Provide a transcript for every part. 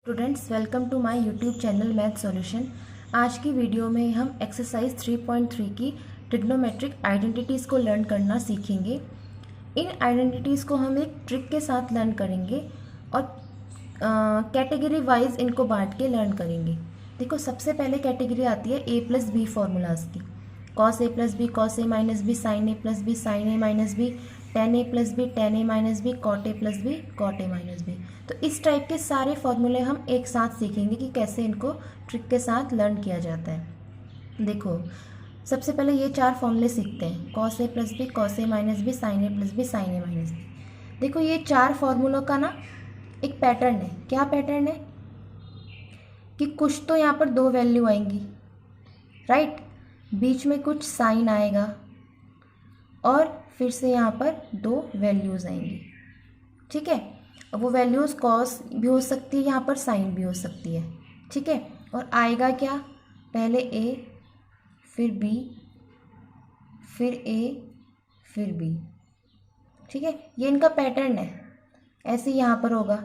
Students, welcome to my YouTube channel math solution. आज की video में हम एक्सरसाइज 3.3 की ट्रिग्नोमेट्रिक आइडेंटिटीज़ को लर्न करना सीखेंगे। इन आइडेंटिटीज़ को हम एक ट्रिक के साथ लर्न करेंगे और कैटेगरी वाइज इनको बांट के लर्न करेंगे। देखो, सबसे पहले कैटेगरी आती है ए प्लस बी फॉर्मूलाज की। Cos A plus B cos A minus B, sine A plus B sine A minus B, tan A plus B tan A minus B, cot A plus B cot A minus B. तो इस type के सारे फॉर्मूले हम एक साथ सीखेंगे कि कैसे इनको ट्रिक के साथ लर्न किया जाता है। देखो, सबसे पहले ये चार फॉर्मूले सीखते हैं। Cos A plus B cos A minus B, sine A plus B sine A minus B. देखो, ये चार फॉर्मूलों का ना एक पैटर्न है। क्या पैटर्न है कि कुछ तो यहाँ पर दो वैल्यू आएंगी, राइट, बीच में कुछ साइन आएगा और फिर से यहाँ पर दो वैल्यूज़ आएंगी। ठीक है, अब वो वैल्यूज़ कॉस भी हो सकती है, यहाँ पर साइन भी हो सकती है। ठीक है, और आएगा क्या, पहले ए फिर बी फिर ए फिर बी। ठीक है, ये इनका पैटर्न है। ऐसे ही यहाँ पर होगा,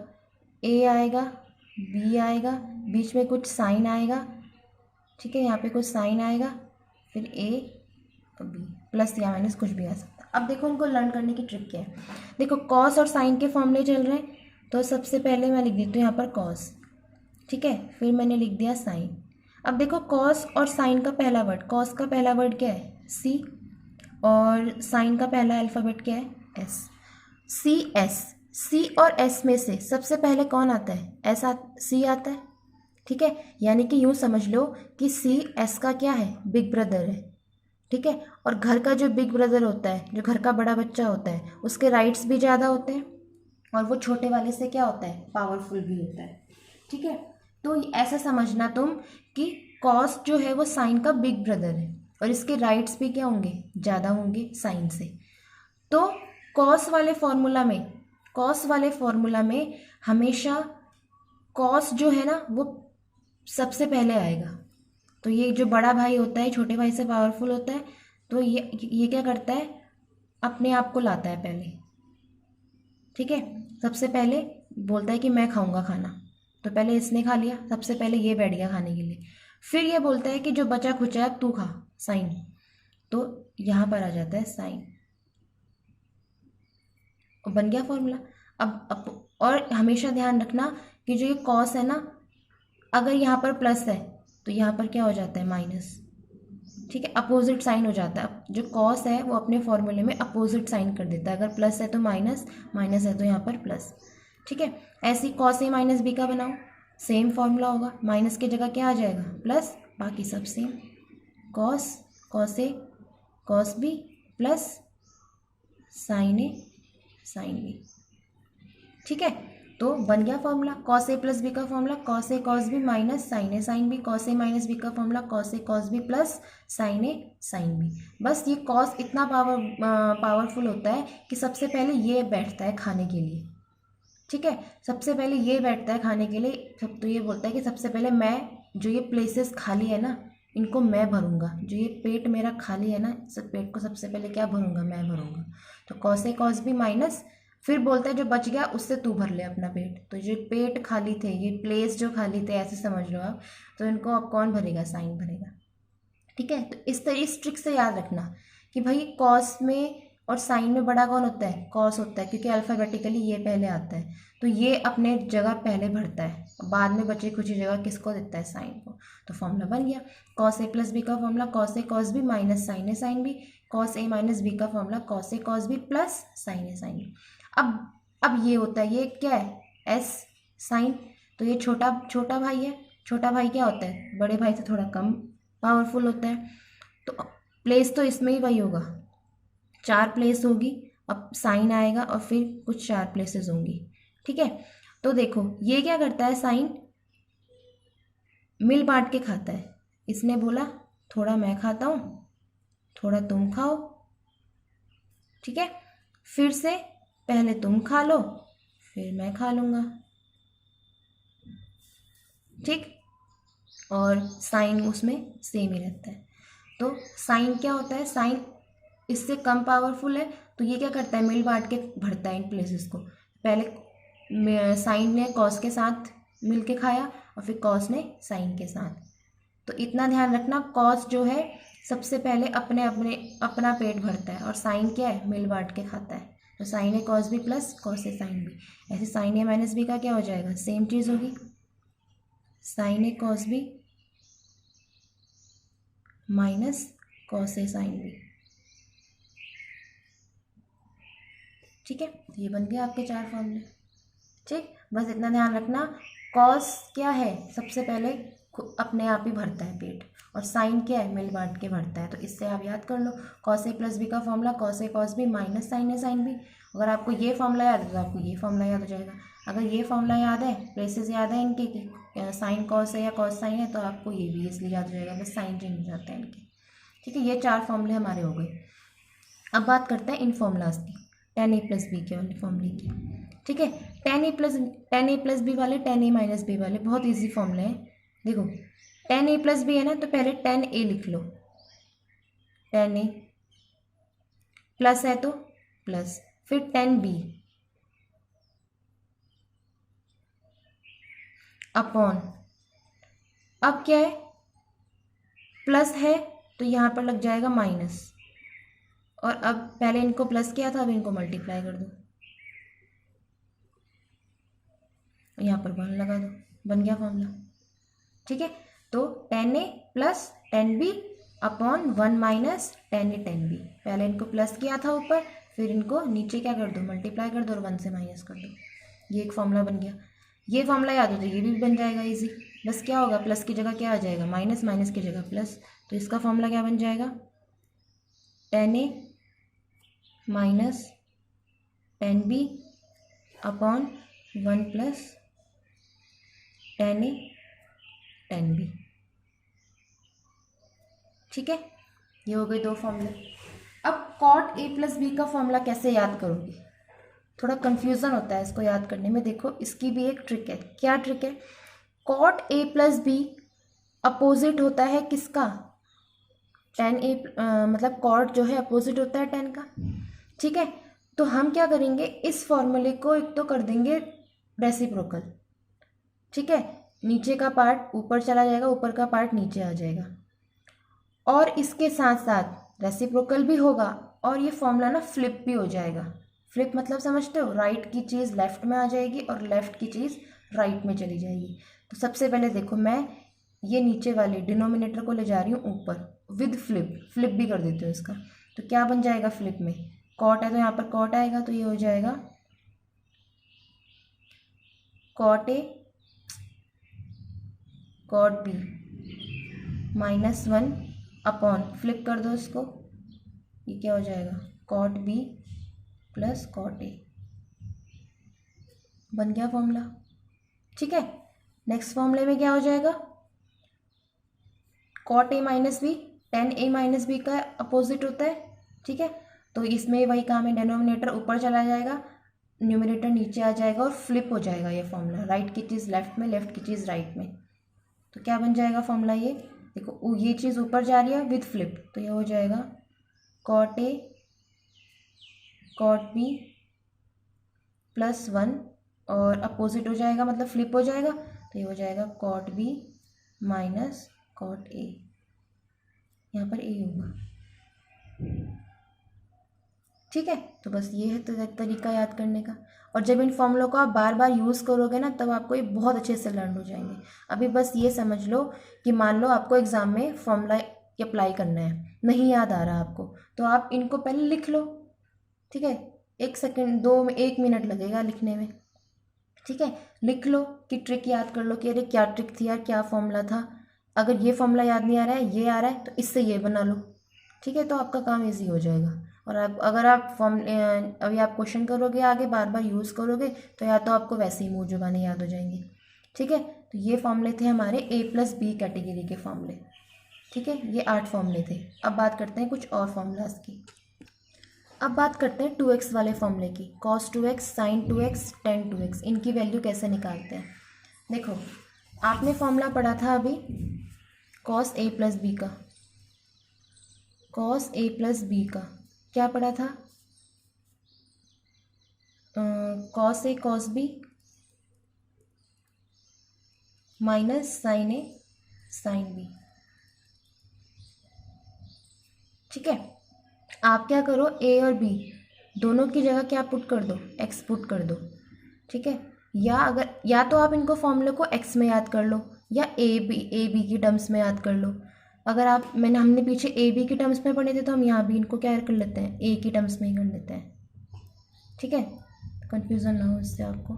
ए आएगा बी आएगा, बीच में कुछ साइन आएगा। ठीक है, यहाँ पे कुछ साइन आएगा, फिर ए बी, प्लस या माइनस कुछ भी आ सकता है। अब देखो, उनको लर्न करने की ट्रिक क्या है। देखो, कॉस और साइन के फॉर्मूले चल रहे हैं, तो सबसे पहले मैं लिख देती हूँ यहाँ पर कॉस। ठीक है, फिर मैंने लिख दिया साइन। अब देखो, कॉस और साइन का पहला वर्ड, कॉस का पहला वर्ड क्या है, सी, और साइन का पहला अल्फ़ाबेट क्या है, एस। सी एस, सी और एस में से सबसे पहले कौन आता है, एस सी आता है। ठीक है, यानी कि यूँ समझ लो कि सी एस का क्या है, बिग ब्रदर है। ठीक है, और घर का जो बिग ब्रदर होता है, जो घर का बड़ा बच्चा होता है, उसके राइट्स भी ज़्यादा होते हैं और वो छोटे वाले से क्या होता है, पावरफुल भी होता है। ठीक है, तो ऐसा समझना तुम कि कॉस जो है वो साइन का बिग ब्रदर है और इसके राइट्स भी क्या होंगे, ज़्यादा होंगे साइन से। तो कॉस वाले फॉर्मूला में हमेशा कॉस जो है ना वो सबसे पहले आएगा। तो ये जो बड़ा भाई होता है छोटे भाई से पावरफुल होता है, तो ये क्या करता है, अपने आप को लाता है पहले। ठीक है, सबसे पहले बोलता है कि मैं खाऊंगा खाना, तो पहले इसने खा लिया, सबसे पहले ये बैठ गया खाने के लिए। फिर ये बोलता है कि जो बचा खुचा है तू खा, साइन, तो यहाँ पर आ जाता है साइन, बन गया फॉर्मूला। अब और हमेशा ध्यान रखना कि जो ये कॉस है ना, अगर यहाँ पर प्लस है तो यहाँ पर क्या हो जाता है, माइनस। ठीक है, अपोजिट साइन हो जाता है। अब जो कॉस है वो अपने फॉर्मूले में अपोजिट साइन कर देता है, अगर प्लस है तो माइनस, माइनस है तो यहाँ पर प्लस। ठीक है, ऐसे ही कॉस ए माइनस बी का बनाओ, सेम फॉर्मूला होगा, माइनस की जगह क्या आ जाएगा, प्लस, बाकी सब same. Cos cos A cos B plus sign A sine B. ठीक है, तो बन गया formula. Cos A plus B का formula cos A cos B minus sine A sine B. Cos A minus B का formula cos A cos B plus sign A sine B. बस ये cos इतना पावरफुल होता है कि सबसे पहले ये बैठता है खाने के लिए। ठीक है, सबसे पहले ये बैठता है खाने के लिए। सब तो ये बोलता है कि सबसे पहले मैं, जो ये प्लेसेस खाली है ना, इनको मैं भरूंगा। जो ये पेट मेरा खाली है ना, सब पेट को सबसे पहले क्या भरूंगा, मैं भरूंगा। तो cos A cos B minus, फिर बोलता है जो बच गया उससे तू भर ले अपना पेट। तो जो पेट खाली थे, ये प्लेस जो खाली थे, ऐसे समझ लो आप, तो इनको अब कौन भरेगा, साइन भरेगा। ठीक है, तो इस ट्रिक से याद रखना कि भाई कॉस में और साइन में बड़ा कौन होता है, कॉस होता है, क्योंकि अल्फ़ाबेटिकली ये पहले आता है, तो ये अपने जगह पहले भरता है, बाद में बची कुछ जगह किसको देता है, साइन को। तो फॉर्मूला बन गया। कॉस ए प्लस बी का formula cos A cos B minus sine A sine B. Cos A minus B का formula cos A cos B plus sign A sine B. अब ये होता है, ये क्या है, एस साइन। तो ये छोटा भाई है, छोटा भाई क्या होता है, बड़े भाई से थोड़ा कम पावरफुल होता है। तो प्लेस तो इसमें ही वही होगा, चार प्लेस होगी। अब साइन आएगा और फिर कुछ चार प्लेसेस होंगी। ठीक है, तो देखो ये क्या करता है, साइन मिल बांट के खाता है। इसने बोला थोड़ा मैं खाता हूँ, थोड़ा तुम खाओ। ठीक है, फिर से पहले तुम खा लो, फिर मैं खा लूँगा। ठीक, और साइन उसमें सेम ही रहता है। तो साइन क्या होता है, साइन इससे कम पावरफुल है, तो ये क्या करता है, मिल बांट के भरता है इन प्लेसेस को। पहले साइन ने कॉस के साथ मिल के खाया और फिर कॉस ने साइन के साथ। तो इतना ध्यान रखना, कॉस जो है सबसे पहले अपना पेट भरता है और साइन क्या है, मिल बांट के खाता है। तो sign A cos B plus cos A sine B, ऐसे साइन ए माइनस बी का क्या हो जाएगा, सेम चीज़ होगी, sign A cos B minus cos A sine B. ठीक है, तो ये बन गया आपके 4 फॉर्मूले। ठीक, बस इतना ध्यान रखना, कॉस क्या है, सबसे पहले अपने आप ही भरता है पेट, और साइन क्या है, मिल बांट के भरता है। तो इससे आप याद कर लो, कॉस ए प्लस बी का formula cos A cos B minus sine A sine B. अगर आपको ये फॉर्मूला याद है तो आपको ये फॉर्मूला याद हो जाएगा। अगर ये फॉर्मूला याद है, प्लेसेस याद है इनके कि साइन कॉस है या कॉस साइन है, तो आपको ये भी इसलिए याद हो जाएगा, बस साइन चेंज हो जाता है इनके। ठीक है, ये 4 फॉर्मूले हमारे हो गए। अब बात करते हैं इन फॉर्मूलाज की, टेन ए प्लस बी के वाले फॉर्मूले की। ठीक है, टेन ए प्लस बी वाले, टेन ए माइनस बी वाले बहुत इजी फॉर्मूले हैं। देखो, टेन ए प्लस बी है ना, तो पहले टेन ए लिख लो, टेन ए प्लस है तो प्लस, फिर टेन बी अपॉन, अब क्या है, प्लस है तो यहाँ पर लग जाएगा माइनस, और अब पहले इनको प्लस किया था, अब इनको मल्टीप्लाई कर दो, यहाँ पर 1 लगा दो, बन गया फॉर्मूला। ठीक है, तो tan A plus tan B upon 1 minus tan A tan B, पहले इनको प्लस किया था ऊपर, फिर इनको नीचे क्या कर दो, मल्टीप्लाई कर दो और 1 से माइनस कर दो, ये एक फॉर्मूला बन गया। ये फॉर्मूला याद हो तो ये भी बन जाएगा इजी, बस क्या होगा, प्लस की जगह क्या आ जाएगा, माइनस, माइनस की जगह प्लस, तो इसका फॉर्मूला क्या बन जाएगा, tan A minus tan B upon 1 plus tan A tan B. ठीक है, ये हो गए 2 फॉर्मूले। अब कॉट ए प्लस बी का फॉर्मूला कैसे याद करोगे, थोड़ा कंफ्यूजन होता है इसको याद करने में। देखो, इसकी भी एक ट्रिक है। क्या ट्रिक है, cot A plus B opposite होता है किसका, टेन ए, मतलब कॉट जो है अपोजिट होता है टेन का। ठीक है, तो हम क्या करेंगे, इस फॉर्मूले को एक तो कर देंगे रेसिप्रोकल। ठीक है, नीचे का पार्ट ऊपर चला जाएगा, ऊपर का पार्ट नीचे आ जाएगा, और इसके साथ साथ रेसिप्रोकल भी होगा, और ये फॉर्मूला ना फ्लिप भी हो जाएगा। फ्लिप मतलब समझते हो, राइट की चीज़ लेफ्ट में आ जाएगी और लेफ्ट की चीज़ राइट में चली जाएगी। तो सबसे पहले देखो, मैं ये नीचे वाले डिनोमिनेटर को ले जा रही हूँ ऊपर विद फ्लिप भी कर देती हूँ इसका। तो क्या बन जाएगा फ्लिप में, कॉट है तो यहाँ पर कॉट आएगा, तो ये हो जाएगा cot A cot B minus 1 upon, flip कर दो इसको, ये क्या हो जाएगा, cot B plus cot A, बन गया फॉर्मूला। ठीक है, नेक्स्ट फॉर्मूले में क्या हो जाएगा, cot A minus B, tan A minus B का अपोजिट होता है। ठीक है, तो इसमें वही काम है, डिनोमिनेटर ऊपर चला जाएगा, न्यूमरेटर नीचे आ जाएगा और फ्लिप हो जाएगा ये फॉर्मूला, राइट की चीज़ लेफ्ट में, लेफ्ट की चीज़ राइट में। तो क्या बन जाएगा फॉर्मूला, ये देखो, ये चीज़ ऊपर जा रही है विद फ्लिप, तो ये हो जाएगा cot A cot B plus 1, और अपोजिट हो जाएगा मतलब फ्लिप हो जाएगा, तो ये हो जाएगा cot B minus cot A, यहाँ पर ए होगा। ठीक है, तो बस ये है तो तरीका याद करने का, और जब इन फॉर्मूलों को आप बार बार यूज़ करोगे ना, तब आपको ये बहुत अच्छे से लर्न हो जाएंगे। अभी बस ये समझ लो कि मान लो आपको एग्ज़ाम में फॉर्मूला अप्लाई करना है, नहीं याद आ रहा आपको, तो आप इनको पहले लिख लो। ठीक है, 1 सेकेंड 1 मिनट लगेगा लिखने में। ठीक है, लिख लो कि ट्रिक याद कर लो कि अरे क्या ट्रिक थी यार, क्या फॉर्मूला था, अगर ये फॉर्मूला याद नहीं आ रहा है, ये आ रहा है, तो इससे ये बना लो। ठीक है, तो आपका काम इजी हो जाएगा। और अगर आप अभी आप क्वेश्चन करोगे आगे, बार बार यूज़ करोगे, तो या तो आपको वैसे ही मुँह जुबानी याद हो जाएंगे। ठीक है, तो ये फॉर्मूले थे हमारे ए प्लस बी कैटेगरी के फॉर्मूले। ठीक है, ये 8 फॉर्मूले थे। अब बात करते हैं कुछ और फॉर्मूलाज की। अब बात करते हैं 2x वाले फॉर्मूले की, cos 2x, sin 2x, tan 2x, इनकी वैल्यू कैसे निकालते हैं। देखो, आपने फॉर्मूला पढ़ा था अभी cos a प्लस बी का, cos a प्लस बी का क्या पढ़ा था, cos a cos b minus sine A sine B. ठीक है, आप क्या करो, ए और बी दोनों की जगह क्या पुट कर दो, एक्स पुट कर दो। ठीक है, या तो आप इनको फॉर्मूले को एक्स में याद कर लो या ए बी की टर्म्स में याद कर लो। अगर आप हमने पीछे ए बी की टर्म्स में पढ़े थे तो हम यहाँ भी इनको क्या कर लेते हैं, ए की टर्म्स में ही कर लेते हैं। ठीक है, कंफ्यूजन ना हो इससे आपको।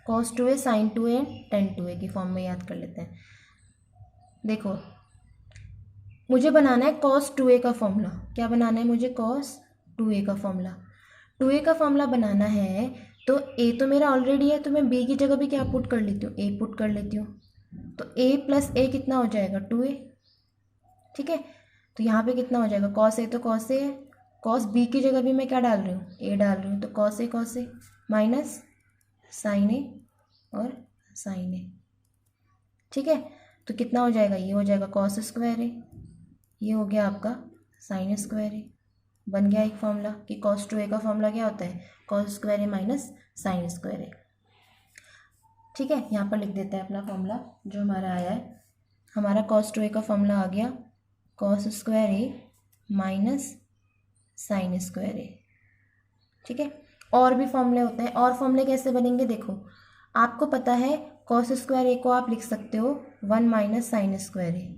cos 2a sin 2a and tan 2a की फॉर्म में याद कर लेते हैं। देखो, मुझे बनाना है cos 2a का फॉर्मूला। क्या बनाना है मुझे, cos 2a का फॉर्मूला। 2a का फॉर्मूला बनाना है तो a तो मेरा ऑलरेडी है, तो मैं b की जगह भी क्या पुट कर लेती हूँ, a पुट कर लेती हूँ। तो a प्लस a कितना हो जाएगा, 2a। ठीक है, तो यहाँ पे कितना हो जाएगा, cos a तो cos a है, cos b की जगह भी मैं क्या डाल रही हूँ, a डाल रही हूँ, तो cos a माइनस साइन ए और साइन ए। ठीक है, तो कितना हो जाएगा, ये हो जाएगा कॉस स्क्वायर ए, ये हो गया आपका साइन स्क्वायर ए। बन गया एक फॉर्मूला कि कॉस 2a का फॉर्मूला क्या होता है, cos square A minus sine square A. ठीक है, यहाँ पर लिख देते हैं अपना फॉर्मूला जो हमारा आया है। हमारा कॉस 2a का फॉर्मूला आ गया cos square A minus sine square A. ठीक है, और भी फॉर्मूले होते हैं। और फॉर्मूले कैसे बनेंगे, देखो आपको पता है कॉस स्क्वायर ए को आप लिख सकते हो 1 माइनस साइन स्क्वायर ए।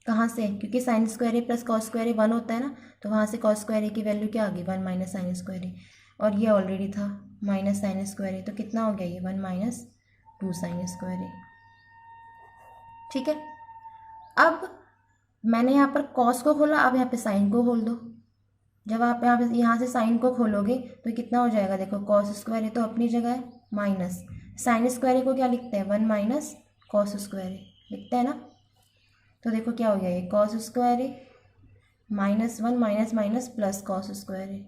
कहाँ से, क्योंकि साइन स्क्वायर ए प्लस कॉस स्क्वायर ए 1 होता है ना, तो वहाँ से कॉस स्क्वायर ए की वैल्यू क्या आ गई, 1 माइनस साइन स्क्वायर ए। और ये ऑलरेडी था माइनस साइन स्क्वायर ए, तो कितना हो गया ये 1 माइनस 2 साइन स्क्वायर ए। ठीक है, अब मैंने यहाँ पर कॉस को खोला, अब यहाँ पे साइन को खोल दो। जब आप यहाँ से साइन को खोलोगे तो कितना हो जाएगा, देखो कॉस स्क्वायर ए तो अपनी जगह है, माइनस साइन स्क्वायर ए को क्या लिखते हैं, 1 माइनस कॉस स्क्वायर ए लिखते हैं ना। तो देखो क्या हो गया, ये cos square A minus 1 minus minus plus cos square A,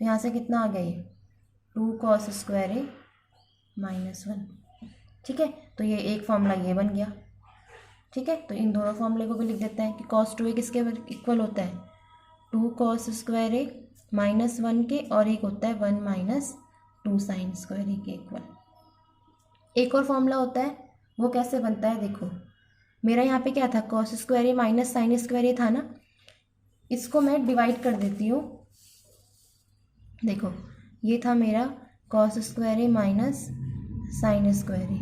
तो यहाँ से कितना आ गया ये 2 कॉस स्क्वायर ए माइनस 1। ठीक है, तो ये एक फॉर्मूला ये बन गया। ठीक है, तो इन दोनों फॉर्मूले को भी लिख देते हैं कि कॉस 2a किसके इक्वल होता है, 2 कॉस स्क्वायर ए माइनस 1 के, और एक होता है 1 माइनस 2 साइन स्क्वायर ए के इक्वल। एक और फॉर्मूला होता है, वो कैसे बनता है, देखो मेरा यहाँ पे क्या था, cos square A minus sine square ए था ना, इसको मैं डिवाइड कर देती हूँ। देखो ये था मेरा cos square A minus sine square ए,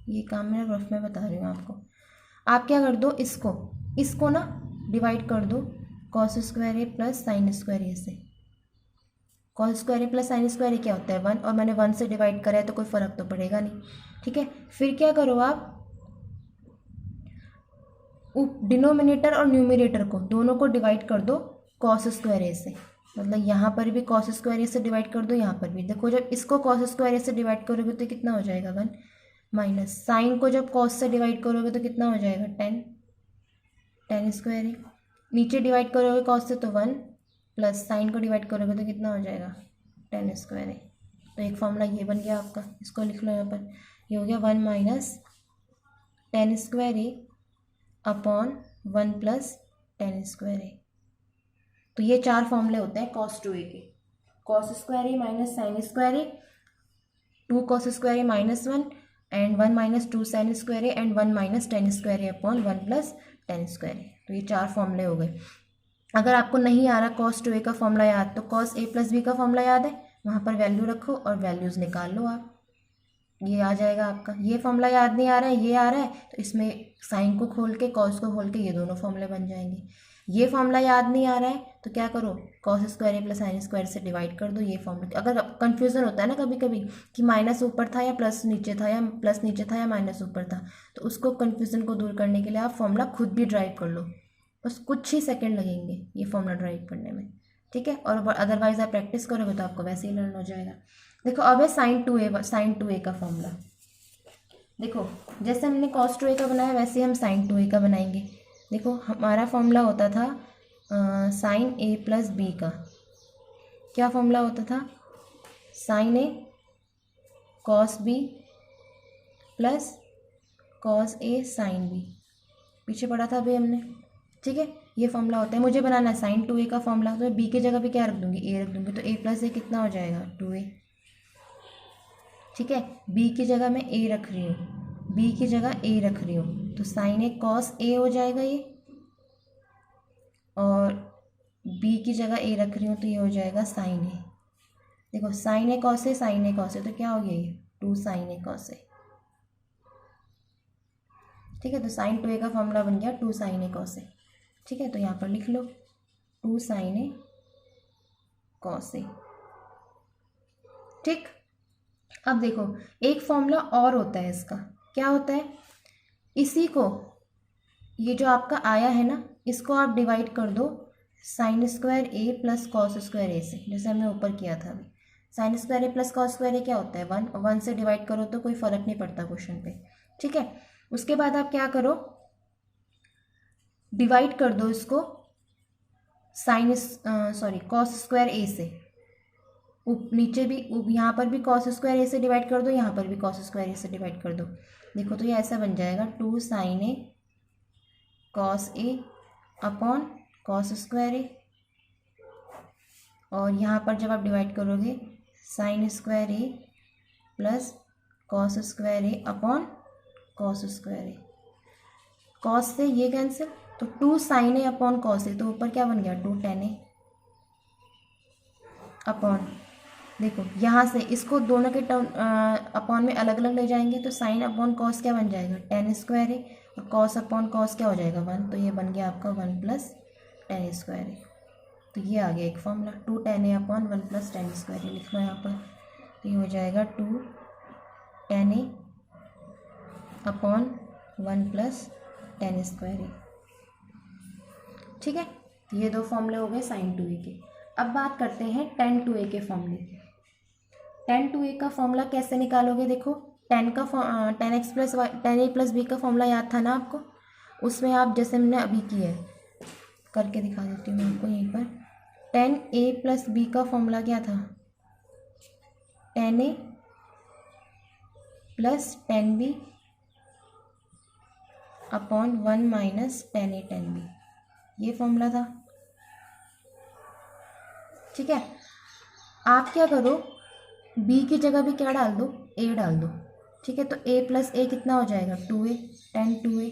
ये काम मैं रफ में बता रही हूँ आपको। आप क्या कर दो, इसको ना डिवाइड कर दो कॉस स्क्वायर ए प्लस साइन स्क्वायर ए से। कॉस स्क्वायर ए प्लस साइन स्क्वायर ए क्या होता है 1, और मैंने 1 से डिवाइड करा है तो कोई फ़र्क तो पड़ेगा नहीं। ठीक है, फिर क्या करो आप, डिनोमिनेटर और न्यूमिनेटर को दोनों को डिवाइड कर दो कॉस स्क्वायर ए से। मतलब यहाँ पर भी कॉस स्क्वायर ए से डिवाइड कर दो, यहाँ पर भी। देखो जब इसको कॉस स्क्वायर ए से डिवाइड करोगे तो कितना हो जाएगा 1 माइनस साइन को जब कॉस से डिवाइड करोगे तो कितना हो जाएगा 10 स्क्वायर ए। नीचे डिवाइड करोगे कॉस से तो 1 प्लस साइन को डिवाइड करोगे तो कितना हो जाएगा 10 स्क्वायर ए। तो एक फॉर्मूला ये बन गया आपका, इसको लिख लो यहाँ पर। ये हो गया 1 minus 10 square A upon 1 plus 10 square A. तो ये 4 फॉर्मूले होते हैं कॉस 2a के, cos square A minus sine square A, 2 cos square A minus 1 and 1 minus 2 sine square A and 1 minus 10 square A upon 1 plus 10 square A. तो ये 4 फॉर्मूले हो गए। अगर आपको नहीं आ रहा कॉस 2a का फॉर्मूला याद, तो कॉस a प्लस बी का फॉर्मूला याद है, वहाँ पर वैल्यू रखो और वैल्यूज़ निकाल लो आप, ये आ जाएगा आपका। ये फॉर्मूला याद नहीं आ रहा है, ये आ रहा है, तो इसमें साइन को खोल के कॉस को खोल के ये दोनों फॉर्मूले बन जाएंगे। ये फॉर्मूला याद नहीं आ रहा है तो क्या करो, कॉस स्क्वायर ए प्लस साइन स्क्वायर से डिवाइड कर दो ये फॉर्मूला। अगर कन्फ्यूज़न होता है ना कभी कभी कि माइनस ऊपर था या प्लस नीचे था, या प्लस नीचे था या माइनस ऊपर था, तो उसको कन्फ्यूज़न को दूर करने के लिए आप फॉर्मूला खुद भी ड्राइव कर लो, बस कुछ ही सेकेंड लगेंगे ये फॉर्मूला ड्राइव करने में। ठीक है, और अदरवाइज आप प्रैक्टिस करोगे तो आपको वैसे ही लर्न हो जाएगा। देखो अब है साइन 2a का फॉर्मूला। देखो जैसे हमने कॉस 2a का बनाया वैसे हम साइन 2a का बनाएंगे। देखो हमारा फॉर्मूला होता था साइन a प्लस बी का। क्या फॉर्मूला होता था, sine a cos b plus cos a sine b, पीछे पढ़ा था अभी हमने। ठीक है, ये फॉर्मूला होता है। मुझे बनाना है साइन 2a का फॉर्मूला, तो b की जगह पे क्या रख दूंगी, a रख दूंगी, तो a प्लस a कितना हो जाएगा 2a। ठीक है, बी की जगह मैं ए रख रही हूँ, बी की जगह ए रख रही हूँ, तो साइन ए कॉस ए हो जाएगा ये, और बी की जगह ए रख रही हूँ तो ये हो जाएगा साइन ए। देखो sign A cos A, sign A cos A, तो क्या हो गया ये 2 साइन ए कॉस ए। ठीक है, तो साइन 2a का फॉर्मूला बन गया 2 साइन ए कॉस ए। ठीक है, तो यहाँ पर लिख लो 2 साइन ए कॉस ए। ठीक, अब देखो एक फॉर्मूला और होता है इसका, क्या होता है, इसी को, ये जो आपका आया है ना, इसको आप डिवाइड कर दो साइन स्क्वायर ए प्लस कॉस स्क्वायर ए से, जैसे हमने ऊपर किया था अभी। साइन स्क्वायर ए प्लस कॉस स्क्वायर ए क्या होता है 1, 1 से डिवाइड करो तो कोई फ़र्क नहीं पड़ता क्वेश्चन पे। ठीक है, उसके बाद आप क्या करो, डिवाइड कर दो इसको कॉस स्क्वायर ए से, नीचे भी, यहाँ पर भी कॉस स्क्वायर ए से डिवाइड कर दो, यहाँ पर भी कॉस स्क्वायर ए से डिवाइड कर दो। देखो तो ये ऐसा बन जाएगा 2 sign A cos A upon cos square ए, और यहाँ पर जब आप डिवाइड करोगे sign square A plus cos square A upon cos square A. Cos से ये कैंसिल, तो 2 sign A upon cos A, तो ऊपर क्या बन गया 2 टेन ए अपॉन, देखो यहाँ से इसको दोनों के टर्म अपॉन में अलग अलग ले जाएंगे, तो साइन अपॉन कॉस क्या बन जाएगा टेन स्क्वायर ए, और कॉस अपॉन कॉस क्या हो जाएगा 1, तो ये बन गया आपका 1 प्लस टेन स्क्वायर ए। तो ये आ गया एक formula 2 tan A upon 1 plus ten square ए, लिख लो यहाँ पर, तो ये हो जाएगा 2 tan A upon 1 plus ten square A. ठीक है, ये 2 फॉर्मूले हो गए साइन 2a के। अब बात करते हैं टेन 2a के फॉर्मूले की। टेन 2a का फॉर्मूला कैसे निकालोगे, देखो tan X plus Y, tan A plus B का फॉर्मूला याद था ना आपको, उसमें आप जैसे हमने अभी किया है करके दिखा देती हूँ मैं आपको यहीं पर। टेन ए प्लस बी का फॉर्मूला क्या था, tan A plus tan B upon 1 minus tan A tan B, ये फॉर्मूला था। ठीक है, आप क्या करो, b की जगह भी क्या डाल दो, a डाल दो। ठीक है, तो a प्लस ए कितना हो जाएगा 2a, टेन 2a।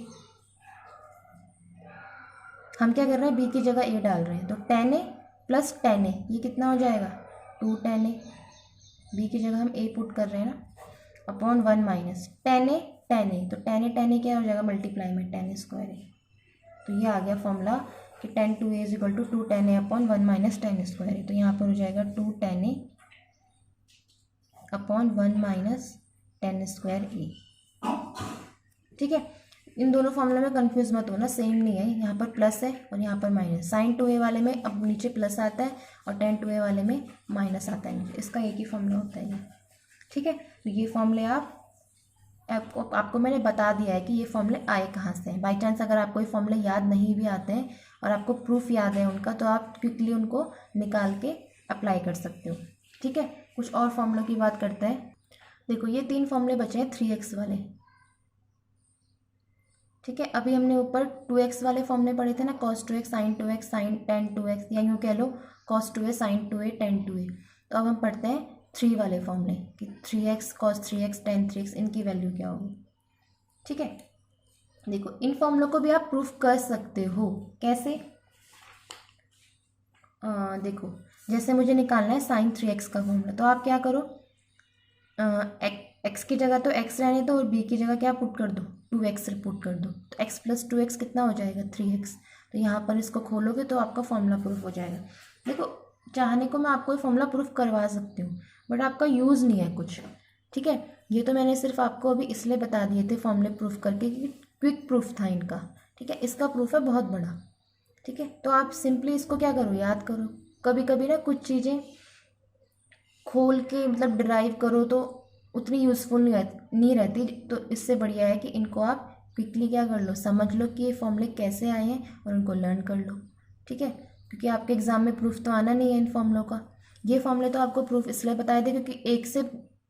हम क्या कर रहे हैं, b की जगह a डाल रहे हैं, तो टेन ए प्लस टेन ए, ये कितना हो जाएगा 2 टेन ए, b की जगह हम a पुट कर रहे हैं ना, अपॉन 1 माइनस टेन ए, तो टेन ए क्या हो जाएगा मल्टीप्लाई में टेन स्क्वायर ए। तो ये आ गया फॉर्मूला कि tan 2a is equal to 2 tan A upon 1 minus tan square A. तो यहाँ पर हो जाएगा 2 tan A upon 1 minus tan square A. ठीक है, इन दोनों फॉर्मूले में कंफ्यूज मत होना, सेम नहीं है, यहाँ पर प्लस है और यहाँ पर माइनस। साइन 2a वाले में अब नीचे प्लस आता है और टेन 2a वाले में माइनस आता है नीचे, इसका एक ही फॉर्मूला होता है ये। ठीक है, तो ये फॉर्मूले आपको मैंने बता दिया है कि ये फॉर्मूले आए कहाँ से हैं। बाई चांस अगर आपको ये फॉर्मूले याद नहीं भी आते हैं और आपको प्रूफ याद है उनका, तो आप क्विकली उनको निकाल के अप्लाई कर सकते हो। ठीक है, कुछ और फॉर्मूलों की बात करते हैं। देखो ये 3 फॉर्मूले बचे हैं 3x वाले। ठीक है, अभी हमने ऊपर 2x वाले फॉर्मूले पढ़े थे ना, cos 2x sin 2x sin tan 2x, या यूँ कह लो cos 2a sin 2a tan 2a। तो अब हम पढ़ते हैं 3 वाले फॉर्मूले कि 3x cos 3x tan 3x, इनकी वैल्यू क्या होगी। ठीक है, देखो इन फॉर्मूलों को भी आप प्रूफ कर सकते हो, कैसे, देखो जैसे मुझे निकालना है sin 3x का फॉर्मूला, तो आप क्या करो, x की जगह तो x रहने दो और b की जगह क्या पुट कर दो 2x पुट कर दो, तो x प्लस 2x कितना हो जाएगा 3x। तो यहाँ पर इसको खोलोगे तो आपका फॉर्मूला प्रूफ हो जाएगा। देखो चाहने को मैं आपको ये फॉर्मूला प्रूफ करवा सकती हूँ, बट आपका यूज़ नहीं है कुछ। ठीक है, ये तो मैंने सिर्फ आपको अभी इसलिए बता दिए थे फॉर्मूले प्रूफ करके कि क्विक प्रूफ था इनका। ठीक है, इसका प्रूफ है बहुत बड़ा। ठीक है, तो आप सिंपली इसको क्या करो, याद करो। कभी कभी ना कुछ चीज़ें खोल के मतलब डिराइव करो तो उतनी यूज़फुल नहीं रहती, तो इससे बढ़िया है कि इनको आप क्विकली क्या कर लो, समझ लो कि ये फॉर्मूले कैसे आए हैं और उनको लर्न कर लो। ठीक है, क्योंकि आपके एग्ज़ाम में प्रूफ तो आना नहीं है इन फॉर्मूलों का। ये फॉर्मूले तो आपको प्रूफ इसलिए बताए थे क्योंकि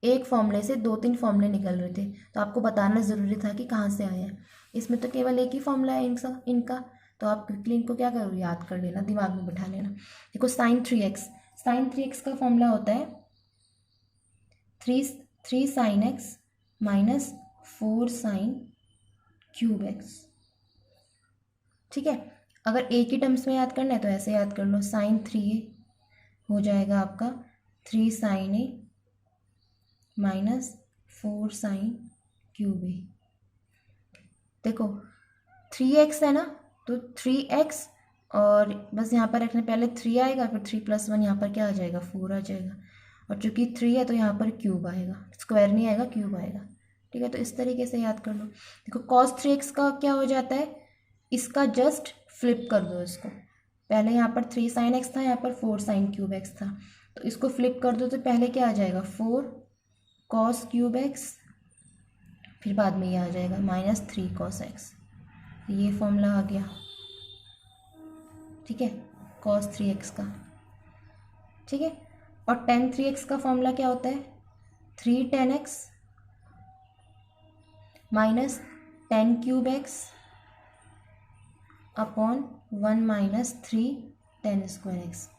एक फॉर्मूले से 2-3 फॉर्मूले निकल रहे थे, तो आपको बताना ज़रूरी था कि कहाँ से आए हैं। इसमें तो केवल एक ही फॉर्मूला है इनका, तो आप क्विकली इनको क्या करो, याद कर लेना, दिमाग में बिठा लेना। देखो साइन 3x का फॉर्मूला होता है 3 sin x minus 4 sin cube x. ठीक है, अगर ए की टर्म्स में याद करना है तो ऐसे याद कर लो, साइन 3a हो जाएगा आपका 3 sin a minus 4 sin cube A. देखो 3x है ना, तो 3x और बस यहाँ पर रखने, पहले 3 आएगा, फिर 3 + 1 यहाँ पर क्या आ जाएगा, 4 आ जाएगा, और चूंकि 3 है तो यहाँ पर क्यूब आएगा, स्क्वायर नहीं आएगा, क्यूब आएगा। ठीक है, तो इस तरीके से याद कर लो। देखो cos 3x का क्या हो जाता है, इसका जस्ट फ्लिप कर दो इसको, पहले यहाँ पर 3 sin x था, यहाँ पर 4 sin क्यूब एक्स था, तो इसको फ्लिप कर दो तो पहले क्या आ जाएगा, 4 cos क्यूब एक्स, फिर बाद में ये आ जाएगा -3 cos x। ये फॉर्मूला आ गया। ठीक है, cos 3x का। ठीक है, और tan 3x का फॉर्मूला क्या होता है, 3 tan x minus tan cube x upon 1 - 3 tan square x.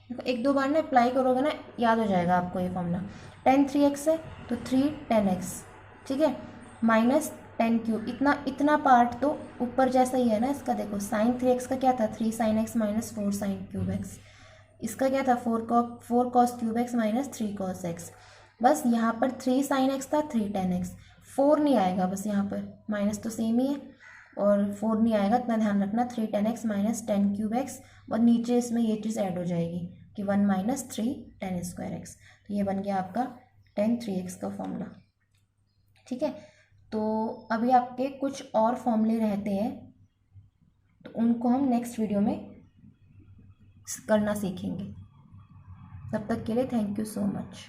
एक दो बार ना अप्लाई करोगे ना, याद हो जाएगा आपको ये फॉर्मूला। tan 3x है तो 3 tan x, ठीक है, माइनस tan क्यूब, इतना पार्ट तो ऊपर जैसा ही है ना इसका। देखो sin 3x का क्या था, 3 sin x minus 4 sin cube x, इसका क्या था, 4 cos cube x minus 3 cos x। बस यहाँ पर 3 sin x था, 3 tan x, 4 नहीं आएगा, बस यहाँ पर माइनस तो सेम ही है और 4 नहीं आएगा, इतना ध्यान रखना, 3 tan x minus tan cube x, और नीचे इसमें ये चीज़ ऐड हो जाएगी कि 1 - 3 tan स्क्वायर एक्स। तो ये बन गया आपका tan 3x का फॉर्मूला। ठीक है, तो अभी आपके कुछ और फॉर्मूले रहते हैं, तो उनको हम नेक्स्ट वीडियो में करना सीखेंगे। तब तक के लिए थैंक यू सो मच।